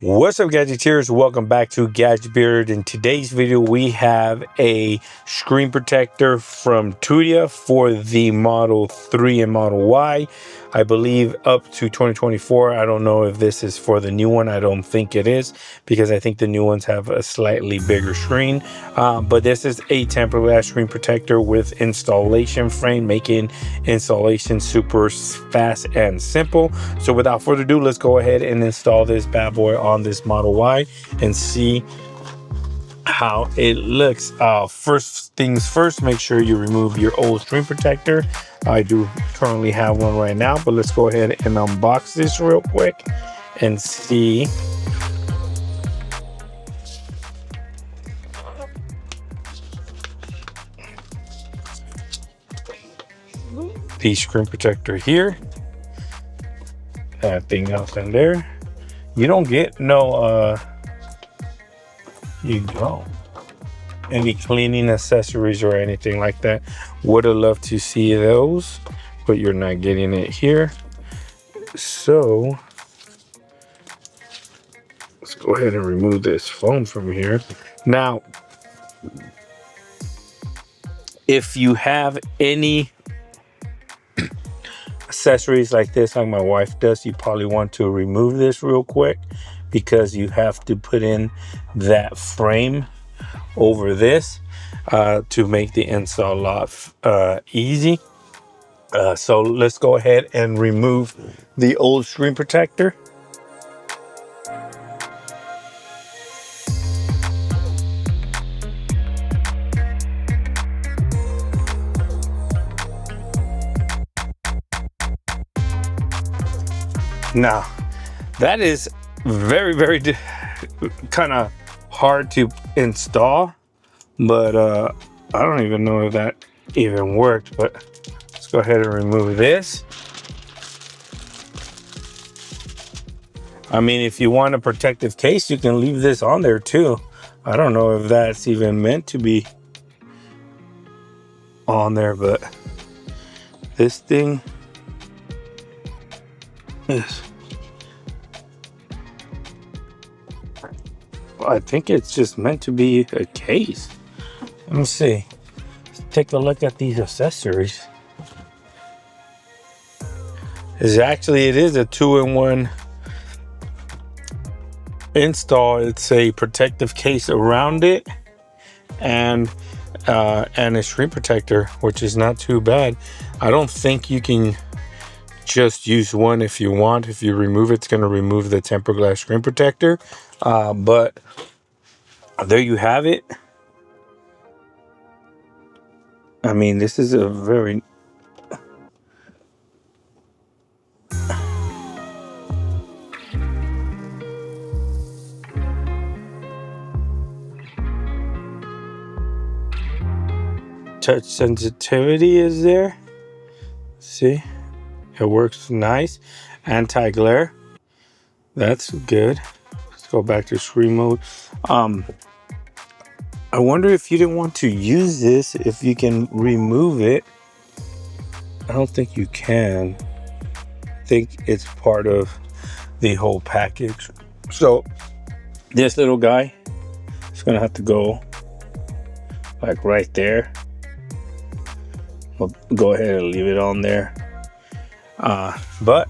What's up, Gadgeteers? Welcome back to Gadget Beard. In today's video, we have a screen protector from Tudia for the Model 3 and Model Y. I believe up to 2024. I don't know if this is for the new one. I don't think it is, because I think the new ones have a slightly bigger screen. But this is a tempered glass screen protector with installation frame, making installation super fast and simple. So without further ado, let's go ahead and install this bad boy on this Model Y and see how it looks. First things first, make sure you remove your old screen protector. I do currently have one right now, but let's go ahead and unbox this real quick and see. The screen protector here, that thing else in there. You don't get no any cleaning accessories or anything like that. Would have loved to see those, but you're not getting it here. So let's go ahead and remove this foam from here. Now, if you have any accessories like this, like my wife does, you probably want to remove this real quick, because you have to put in that frame over this to make the install a lot easy. So let's go ahead and remove the old screen protector. Now, that is very kind of hard to install, but I don't even know if that even worked. But let's go ahead and remove this. I mean, if you want a protective case, you can leave this on there too. I don't know if that's even meant to be on there, but this thing is, I think it's just meant to be a case. Let me see. Let's take a look at these accessories. It is a 2-in-1 install. It's a protective case around it, and a screen protector, which is not too bad. I don't think you can just use one. If you want, if you remove it, it's going to remove the tempered glass screen protector. But there you have it. I mean, this is a very touch sensitivity is there. See, it works nice. Anti-glare, that's good. Let's go back to screen mode. I wonder if you didn't want to use this, if you can remove it. I don't think you can. I think it's part of the whole package. So this little guy is gonna have to go like right there. We'll go ahead and leave it on there. But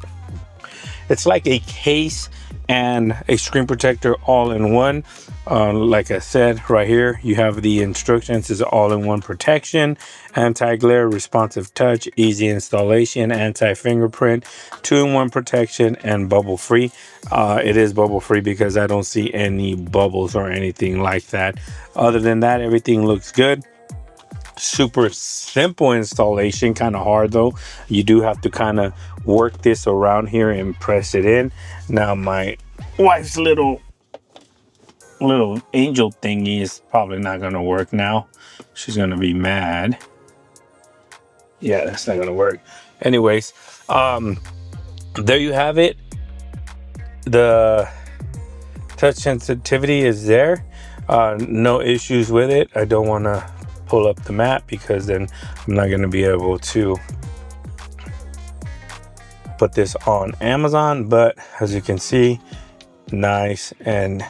it's like a case and a screen protector all in one. Like I said, right here you have the instructions. Is all-in-one protection, anti-glare, responsive touch, easy installation, anti-fingerprint, 2-in-1 protection, and bubble free. It is bubble free because I don't see any bubbles or anything like that. Other than that, everything looks good. Super simple installation, kind of hard though. You do have to kind of work this around here and press it in. Now my wife's little angel thingy is probably not gonna work now. She's gonna be mad. Yeah, that's not gonna work. Anyways, there you have it. The touch sensitivity is there. No issues with it. I don't want to pull up the map because then I'm not going to be able to put this on Amazon, but as you can see, nice and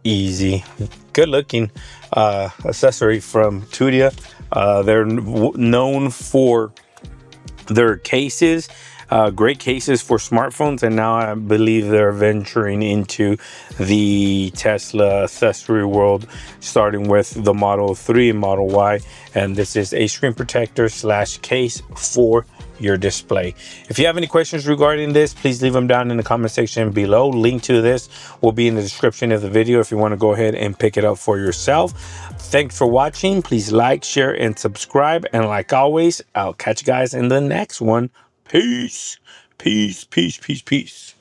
easy. Good looking accessory from Tudia. They're known for their cases, great cases for smartphones, and now I believe they're venturing into the Tesla accessory world, starting with the Model 3 and Model Y. And this is a screen protector slash case for your display. If you have any questions regarding this, please leave them down in the comment section below. Link to this will be in the description of the video if you want to go ahead and pick it up for yourself. Thanks for watching. Please like, share, and subscribe. And like always, I'll catch you guys in the next one. Peace, peace, peace, peace, peace.